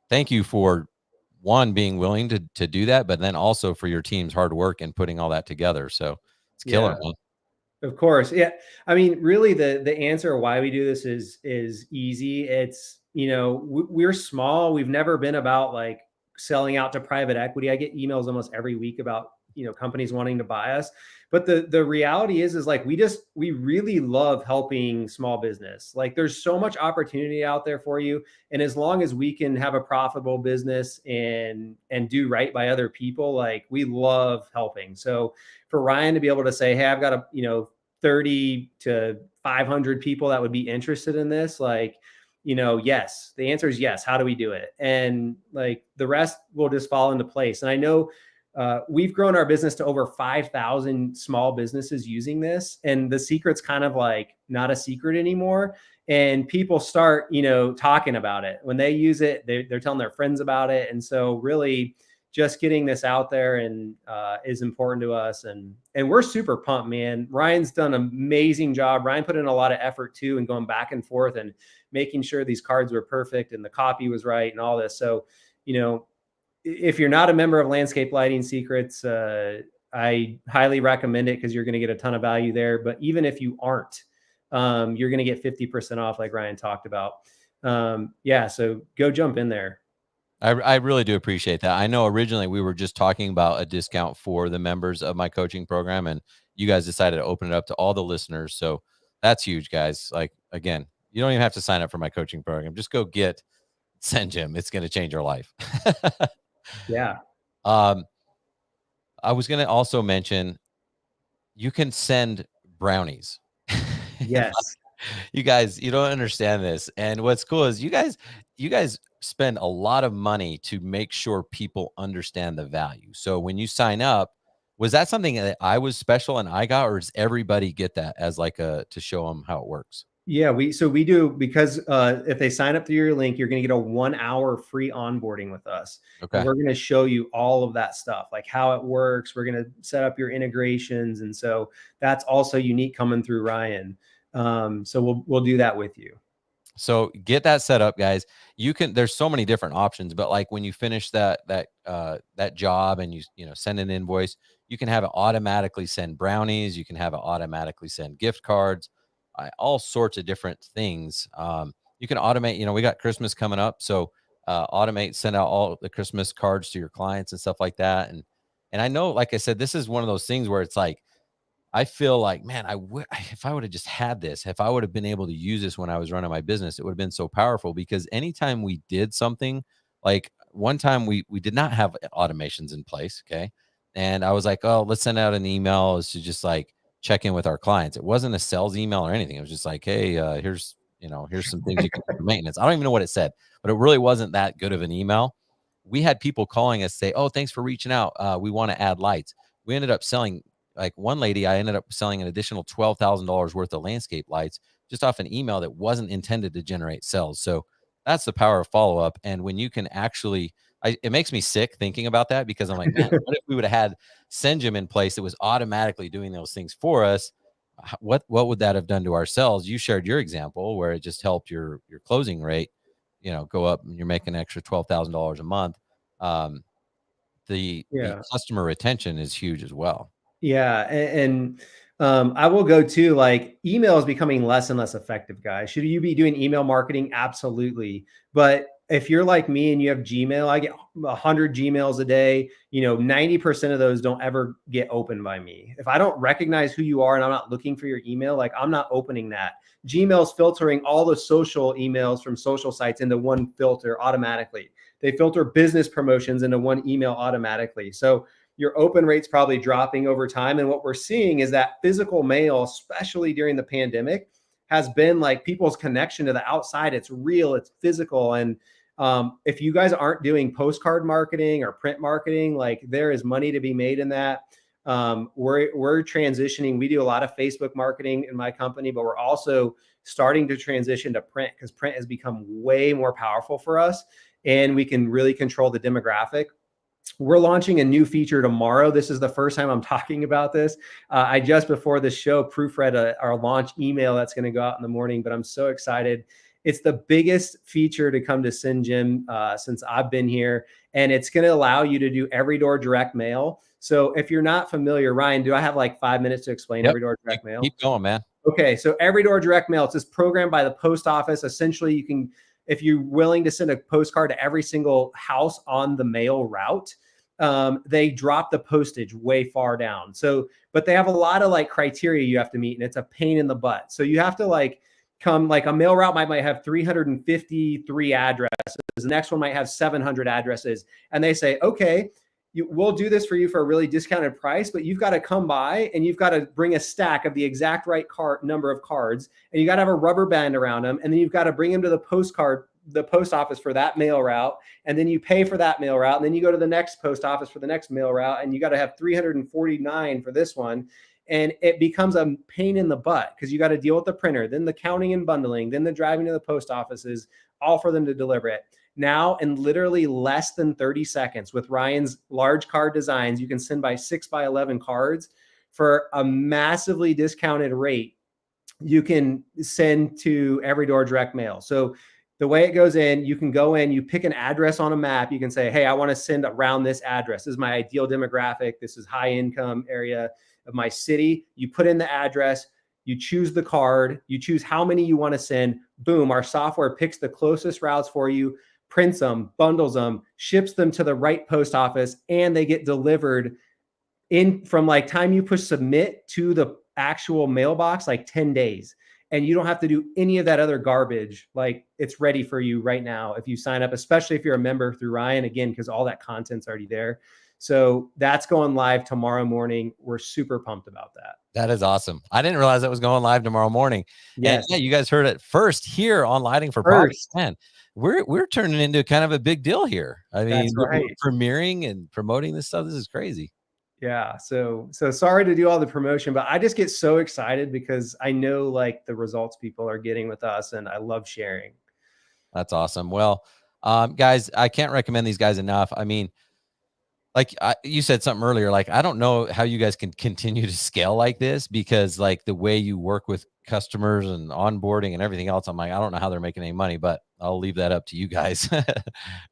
thank you for being willing to do that, but then also for your team's hard work and putting all that together. So it's killer, man. Of course. Yeah. I mean, really the answer why we do this is easy. It's, we're small. We've never been about like selling out to private equity. I get emails almost every week about, companies wanting to buy us. But the reality is like, we really love helping small business. Like there's so much opportunity out there for you. And as long as we can have a profitable business and do right by other people, like we love helping. So for Ryan to be able to say, hey, I've got 30 to 500 people that would be interested in this, like, yes, the answer is yes. How do we do it? And like the rest will just fall into place. And I know we've grown our business to over 5,000 small businesses using this. And the secret's kind of like not a secret anymore. And people start, talking about it. When they use it, they're telling their friends about it. And so really just getting this out there and is important to us. And we're super pumped, man. Ryan's done an amazing job. Ryan put in a lot of effort too, and going back and forth and making sure these cards were perfect and the copy was right and all this. So, if you're not a member of Landscape Lighting Secrets, I highly recommend it because you're going to get a ton of value there. But even if you aren't, you're going to get 50% off like Ryan talked about. So go jump in there. I really do appreciate that. I know originally we were just talking about a discount for the members of my coaching program, and you guys decided to open it up to all the listeners. So that's huge, guys. Like, again, you don't even have to sign up for my coaching program. Just go get SendJim. It's going to change your life. Yeah. I was going to also mention you can send brownies. Yes. You guys, you don't understand this. And what's cool is you guys spend a lot of money to make sure people understand the value. So when you sign up, was that something that I was special and I got, or does everybody get that as like to show them how it works? Yeah, we do, because if they sign up through your link, you're going to get a 1 hour free onboarding with us. Okay. And we're going to show you all of that stuff, like how it works. We're going to set up your integrations. And so that's also unique coming through Ryan. So we'll do that with you. So get that set up, guys. There's so many different options, but like when you finish that job and you send an invoice, you can have it automatically send brownies. You can have it automatically send gift cards, all sorts of different things. You can automate, we got Christmas coming up. So send out all the Christmas cards to your clients and stuff like that. And I know, like I said, this is one of those things where it's like, I feel like, man, if I would have just had this, if I would have been able to use this when I was running my business, it would have been so powerful, because anytime we did something, like one time we did not have automations in place. Okay. And I was like, oh, let's send out an email to just like check in with our clients. It wasn't a sales email or anything. It was just like, hey, here's some things you can do for maintenance. I don't even know what it said, but it really wasn't that good of an email. We had people calling us say, oh, thanks for reaching out. We want to add lights. We ended up selling, like one lady, I ended up selling an additional $12,000 worth of landscape lights just off an email that wasn't intended to generate sales. So that's the power of follow-up. And when you can actually, it makes me sick thinking about that, because I'm like, man, what if we would have had SendJim in place that was automatically doing those things for us? What would that have done to our sales? You shared your example where it just helped your closing rate, go up, and you're making an extra $12,000 a month. The customer retention is huge as well. Yeah. And I will go to, like, email is becoming less and less effective, guys. Should you be doing email marketing? Absolutely. But if you're like me and you have Gmail, I get 100 Gmails a day. 90% of those don't ever get opened by me. If I don't recognize who you are and I'm not looking for your email, like, I'm not opening that. Gmail's filtering all the social emails from social sites into one filter automatically. They filter business promotions into one email automatically. So your open rate's probably dropping over time. And what we're seeing is that physical mail, especially during the pandemic, has been like people's connection to the outside. It's real, it's physical. And if you guys aren't doing postcard marketing or print marketing, like, there is money to be made in that. We're transitioning. We do a lot of Facebook marketing in my company, but we're also starting to transition to print, because print has become way more powerful for us, and we can really control the demographic. We're launching a new feature tomorrow. This is the first time I'm talking about this. I just before the show proofread our launch email that's going to go out in the morning, but I'm so excited. It's the biggest feature to come to SendJim since I've been here, and it's going to allow you to do every door direct mail. So if you're not familiar, Ryan, do I have like 5 minutes to explain every door direct mail? Keep going, man. Okay, so every door direct mail, it's this program by the post office. Essentially, you can, if you're willing to send a postcard to every single house on the mail route, they drop the postage way far down. So, but they have a lot of like criteria you have to meet, and it's a pain in the butt. So you have to like come, like, a mail route might have 353 addresses. The next one might have 700 addresses. And they say, okay, we'll do this for you for a really discounted price, but you've got to come by and you've got to bring a stack of the exact right number of cards, and you got to have a rubber band around them. And then you've got to bring them to the post office for that mail route. And then you pay for that mail route. And then you go to the next post office for the next mail route. And you got to have 349 for this one. And it becomes a pain in the butt, because you got to deal with the printer, then the counting and bundling, then the driving to the post offices, all for them to deliver it. Now, in literally less than 30 seconds with Ryan's large card designs, you can send by 6x11 cards for a massively discounted rate. You can send to every door direct mail. So the way it goes in, you can go in, you pick an address on a map. You can say, hey, I want to send around this address. This is my ideal demographic. This is high income area of my city. You put in the address, you choose the card, you choose how many you want to send. Boom, our software picks the closest routes for you, prints them, bundles them, ships them to the right post office, and they get delivered in from like time you push submit to the actual mailbox, like 10 days. And you don't have to do any of that other garbage. Like, it's ready for you right now if you sign up, especially if you're a member through Ryan, again, because all that content's already there. So that's going live tomorrow morning. We're super pumped about that. That is awesome. I didn't realize that was going live tomorrow morning. Yes. And yeah, you guys heard it first here on Lighting for Profits. Man, we're turning into kind of a big deal here. I mean, right. Premiering and promoting this stuff. This is crazy. Yeah. So sorry to do all the promotion, but I just get so excited because I know like the results people are getting with us, and I love sharing. That's awesome. Well, guys, I can't recommend these guys enough. I mean, like you said something earlier, like, I don't know how you guys can continue to scale like this, because like the way you work with customers and onboarding and everything else, I'm like, I don't know how they're making any money, but I'll leave that up to you guys.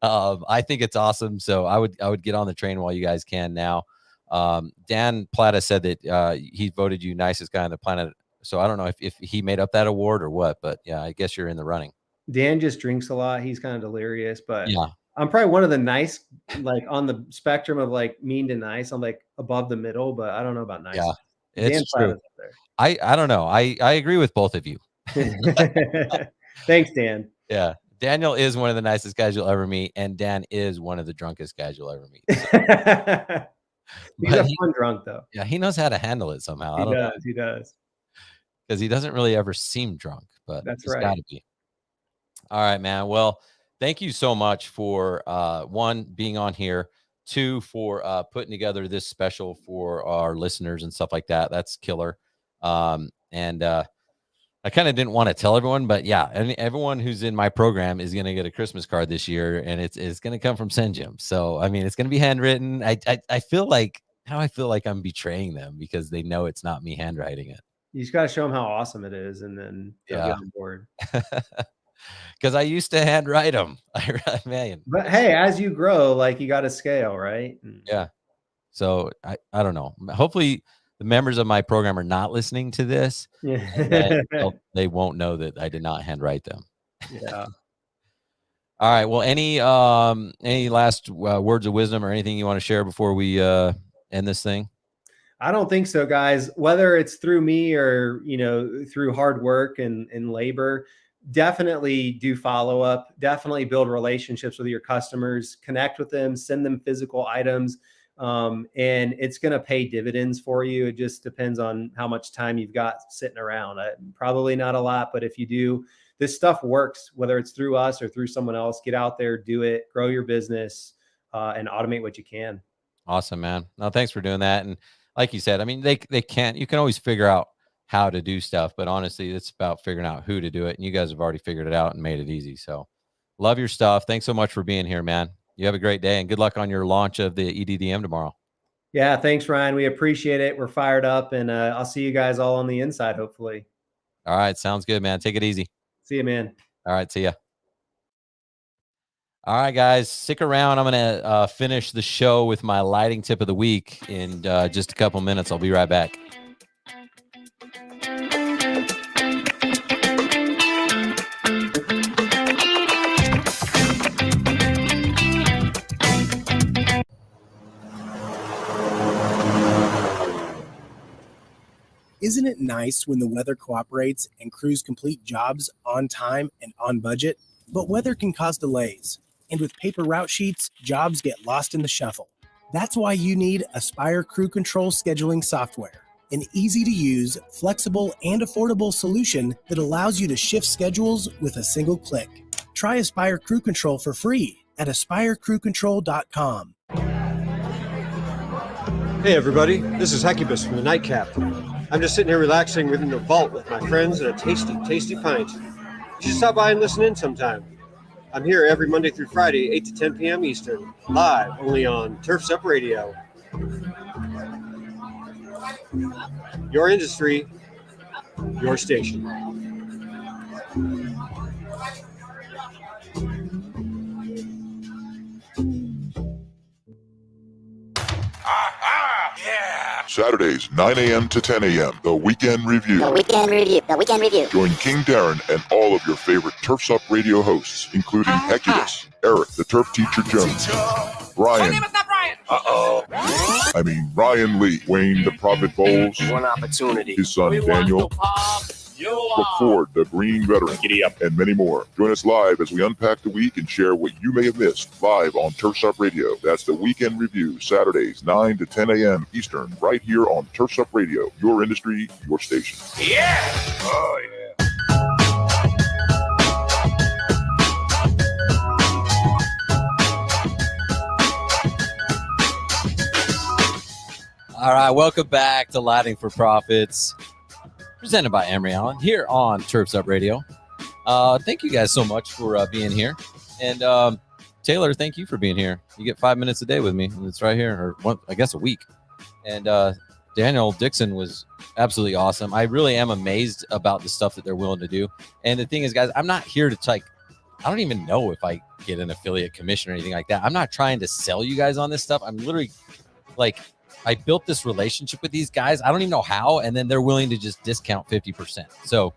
I think it's awesome. So I would get on the train while you guys can now. Dan Plata said that he voted you nicest guy on the planet. So I don't know if he made up that award or what, but yeah, I guess you're in the running. Dan just drinks a lot. He's kind of delirious, but yeah. I'm probably one of the nice, like on the spectrum of like mean to nice. I'm like above the middle, but I don't know about nice. Yeah, it's true. I don't know. I agree with both of you. Thanks, Dan. Yeah. Daniel is one of the nicest guys you'll ever meet. And Dan is one of the drunkest guys you'll ever meet. So. He's a fun drunk though. Yeah. He knows how to handle it somehow. He does. Because he doesn't really ever seem drunk, but that's he's right. Gotta be. All right, man. Well, thank you so much for one, being on here, two, for putting together this special for our listeners and stuff like that. That's killer. And I kind of didn't want to tell everyone, but yeah, and everyone who's in my program is going to get a Christmas card this year, and it's going to come from SendJim. So, I mean, it's going to be handwritten. I feel like I'm betraying them because they know it's not me handwriting it. You just got to show them how awesome it is, and then they'll get on board. Because I used to handwrite them. Man. But hey, as you grow, like you got to scale, right? Yeah. So I don't know. Hopefully the members of my program are not listening to this. Yeah. They won't know that I did not handwrite them. Yeah. All right. Well, any last words of wisdom or anything you want to share before we end this thing? I don't think so, guys. Whether it's through me or, through hard work and labor, definitely do follow up. Definitely build relationships with your customers, connect with them, send them physical items. And it's going to pay dividends for you. It just depends on how much time you've got sitting around. Probably not a lot, but if you do, this stuff works, whether it's through us or through someone else. Get out there, do it, grow your business, and automate what you can. Awesome, man. No, thanks for doing that. And like you said, I mean, you can always figure out how to do stuff, but honestly, it's about figuring out who to do it. And you guys have already figured it out and made it easy. So love your stuff. Thanks so much for being here, man. You have a great day and good luck on your launch of the EDDM tomorrow. Yeah. Thanks, Ryan. We appreciate it. We're fired up, and I'll see you guys all on the inside, hopefully. All right. Sounds good, man. Take it easy. See you, man. All right. See ya. All right, guys, stick around. I'm going to finish the show with my lighting tip of the week in just a couple minutes. I'll be right back. Isn't it nice when the weather cooperates and crews complete jobs on time and on budget? But weather can cause delays. And with paper route sheets, jobs get lost in the shuffle. That's why you need Aspire Crew Control scheduling software, an easy-to-use, flexible, and affordable solution that allows you to shift schedules with a single click. Try Aspire Crew Control for free at aspirecrewcontrol.com. Hey everybody, this is Hecubus from the Nightcap. I'm just sitting here relaxing within the vault with my friends and a tasty, tasty pint. You should stop by and listen in sometime. I'm here every Monday through Friday, 8 to 10 p.m. Eastern, live only on Turf's Up Radio. Your industry, your station. Saturdays, 9 a.m. to 10 a.m. The Weekend Review. The Weekend Review. The Weekend Review. Join King Darren and all of your favorite Turf's Up radio hosts, including Hecubus, Eric, the Turf Teacher Jones, Brian. My name is not Brian. Ryan Lee, Wayne, the Prophet Bowles, One opportunity. his son Daniel, Brooke Ford, the Green Veteran, and many more. Join us live as we unpack the week and share what you may have missed live on Turf's Up Radio. That's the Weekend Review, Saturdays, 9 to 10 a.m. Eastern, right here on Turf's Up Radio. Your industry, your station. Yeah! Oh, yeah. All right, welcome back to Lighting for Profits, presented by Emery Allen here on Turf's Up Radio. Thank you guys so much for being here. And Taylor, thank you for being here. You get 5 minutes a day with me. And it's right here, or one, I guess a week. And Daniel Dixon was absolutely awesome. I really am amazed about the stuff that they're willing to do. And the thing is, guys, I'm not here to I don't even know if I get an affiliate commission or anything like that. I'm not trying to sell you guys on this stuff. I'm literally I built this relationship with these guys. I don't even know how. And then they're willing to just discount 50%. So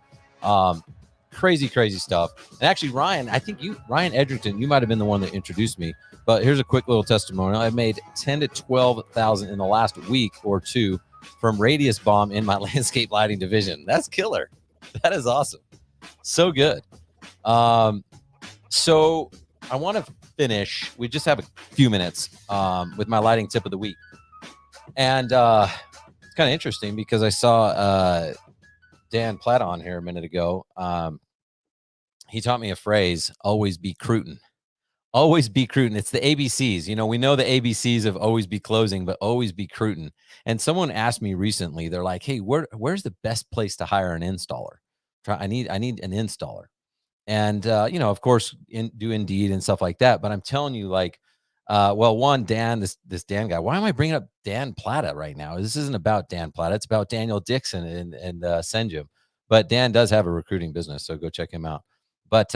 crazy stuff. And actually, Ryan, I think Ryan Edgerton, you might've been the one that introduced me, but here's a quick little testimonial. I've made 10 to 12,000 in the last week or two from Radius Bomb in my landscape lighting division. That's killer. That is awesome. So good. So I want to finish. We just have a few minutes with my lighting tip of the week. And it's kind of interesting because I saw Dan Platt on here a minute ago. He taught me a phrase, always be Cruitin. Always be Cruitin. It's the ABCs. You know, we know the ABCs of always be closing, but always be Cruitin. And someone asked me recently, they're like, hey, where's the best place to hire an installer? I need an installer. And, of course, do Indeed and stuff like that. But I'm telling you, like, one, Dan, this Dan guy, why am I bringing up Dan Plata right now? This isn't about Dan Plata. It's about Daniel Dixon and SendJim. But Dan does have a recruiting business, so go check him out. But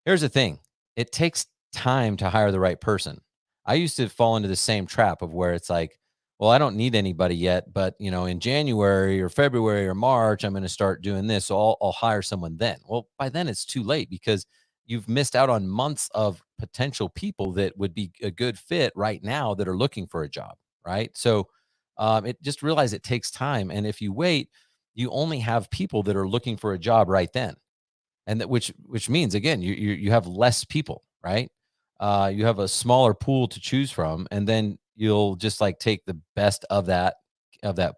here's the thing. It takes time to hire the right person. I used to fall into the same trap of where it's like, well, I don't need anybody yet, but in January or February or March, I'm going to start doing this. So I'll hire someone then. Well, by then it's too late because you've missed out on months of potential people that would be a good fit right now that are looking for a job. Right. So it just realize it takes time. And if you wait, you only have people that are looking for a job right then. And that which means, again, you have less people, right? You have a smaller pool to choose from, and then you'll just like take the best of that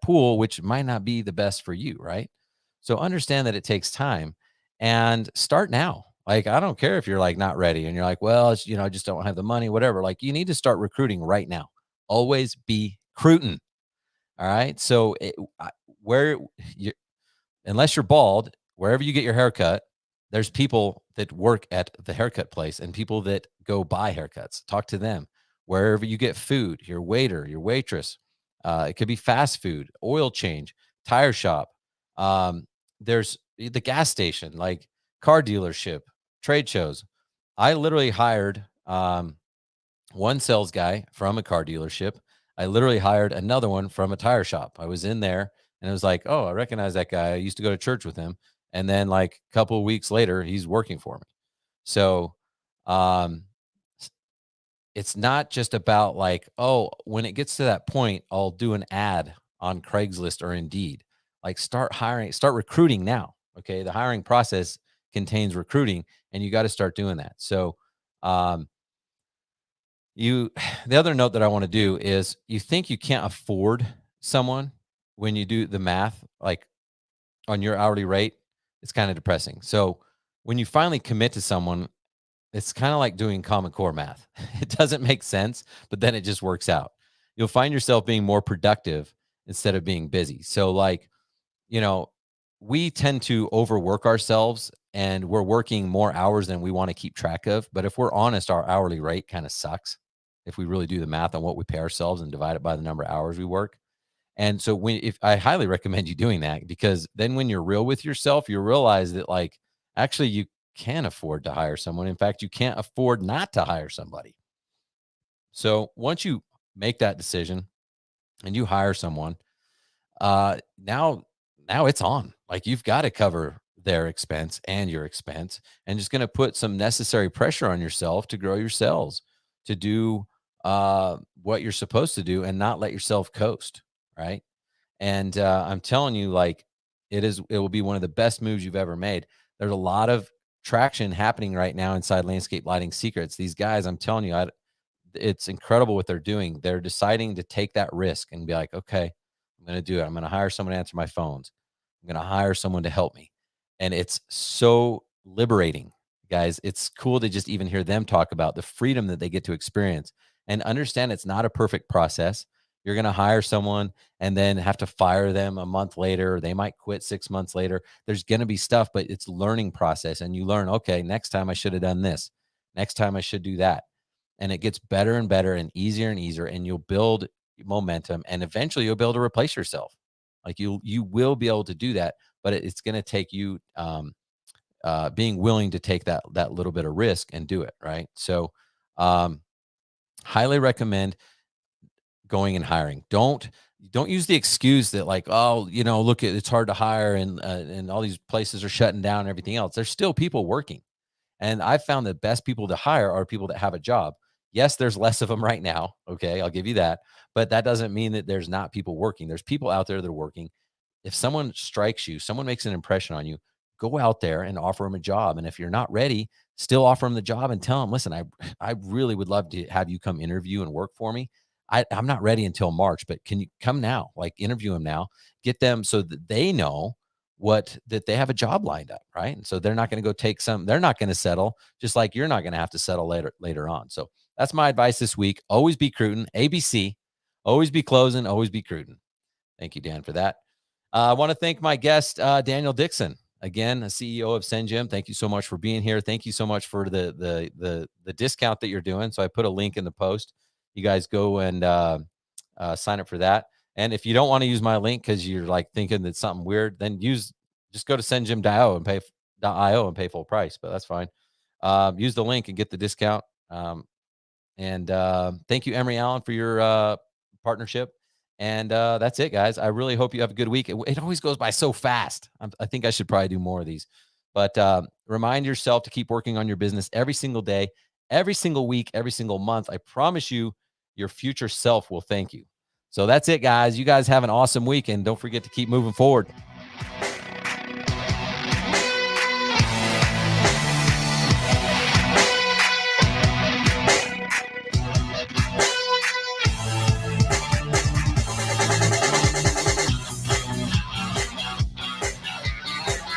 pool, which might not be the best for you, right? So understand that it takes time and start now. Like, I don't care if you're like not ready and you're like, well, I just don't have the money, whatever. Like, you need to start recruiting right now. Always be Cruitin. All right. So unless you're bald, wherever you get your haircut, there's people that work at the haircut place and people that go buy haircuts. Talk to them. Wherever you get food, your waiter, your waitress, it could be fast food, oil change, tire shop. There's the gas station, like car dealership, trade shows. I literally hired one sales guy from a car dealership. I literally hired another one from a tire shop. I was in there and it was like, oh, I recognize that guy. I used to go to church with him. And then like a couple of weeks later, he's working for me. So it's not just about like, oh, when it gets to that point, I'll do an ad on Craigslist or Indeed. Like, start recruiting now. Okay. The hiring process contains recruiting and you got to start doing that. So the other note that I want to do is, you think you can't afford someone when you do the math, like on your hourly rate. It's kind of depressing. So when you finally commit to someone, it's kind of like doing Common Core math. It doesn't make sense, but then it just works out. You'll find yourself being more productive instead of being busy. So like, we tend to overwork ourselves and we're working more hours than we want to keep track of. But if we're honest, our hourly rate kind of sucks if we really do the math on what we pay ourselves and divide it by the number of hours we work. And so if I highly recommend you doing that, because then when you're real with yourself, you realize that like, actually you can afford to hire someone. In fact, you can't afford not to hire somebody. So once you make that decision and you hire someone, now it's on. Like, you've got to cover their expense and your expense, and just going to put some necessary pressure on yourself to grow your sales, to do what you're supposed to do and not let yourself coast. Right. And I'm telling you, like, it will be one of the best moves you've ever made. There's a lot of traction happening right now inside Landscape Lighting Secrets. These guys, I'm telling you, it's incredible what they're doing. They're deciding to take that risk and be like, okay, I'm going to do it. I'm going to hire someone to answer my phones. I'm going to hire someone to help me. And it's so liberating, guys. It's cool to just even hear them talk about the freedom that they get to experience, and understand it's not a perfect process. You're going to hire someone and then have to fire them a month later, or they might quit 6 months later. There's going to be stuff, but it's learning process. And you learn, okay, next time I should have done this. Next time I should do that. And it gets better and better and easier, and you'll build momentum, and eventually you'll be able to replace yourself. Like, you will be able to do that, but it's going to take you being willing to take that little bit of risk and do it. Right. So highly recommend going and hiring. Don't use the excuse that like, oh, look, it's hard to hire and all these places are shutting down and everything else. There's still people working. And I've found the best people to hire are people that have a job. Yes, there's less of them right now. Okay, I'll give you that. But that doesn't mean that there's not people working. There's people out there that are working. If someone strikes you, someone makes an impression on you, go out there and offer them a job. And if you're not ready, still offer them the job and tell them, listen, I really would love to have you come interview and work for me. I'm not ready until March, but can you come now? Like, interview them now, get them so that they know that they have a job lined up, right? And so they're not going to go take they're not going to settle, just like you're not going to have to settle later on. So that's my advice this week. Always be Cruitin, ABC, always be closing, always be Cruitin. Thank you, Dan, for that. I want to thank my guest, Daniel Dixon. Again, a CEO of SendJim. Thank you so much for being here. Thank you so much for the discount that you're doing. So I put a link in the post. You guys go and sign up for that. And if you don't want to use my link because you're like thinking that's something weird, then just go to SendJim.io and pay full price. But that's fine. Use the link and get the discount. And thank you, Emory Allen, for your partnership. And that's it, guys. I really hope you have a good week. It always goes by so fast. I think I should probably do more of these. But remind yourself to keep working on your business every single day, every single week, every single month. I promise you, your future self will thank you. So that's it, guys. You guys have an awesome week, and don't forget to keep moving forward.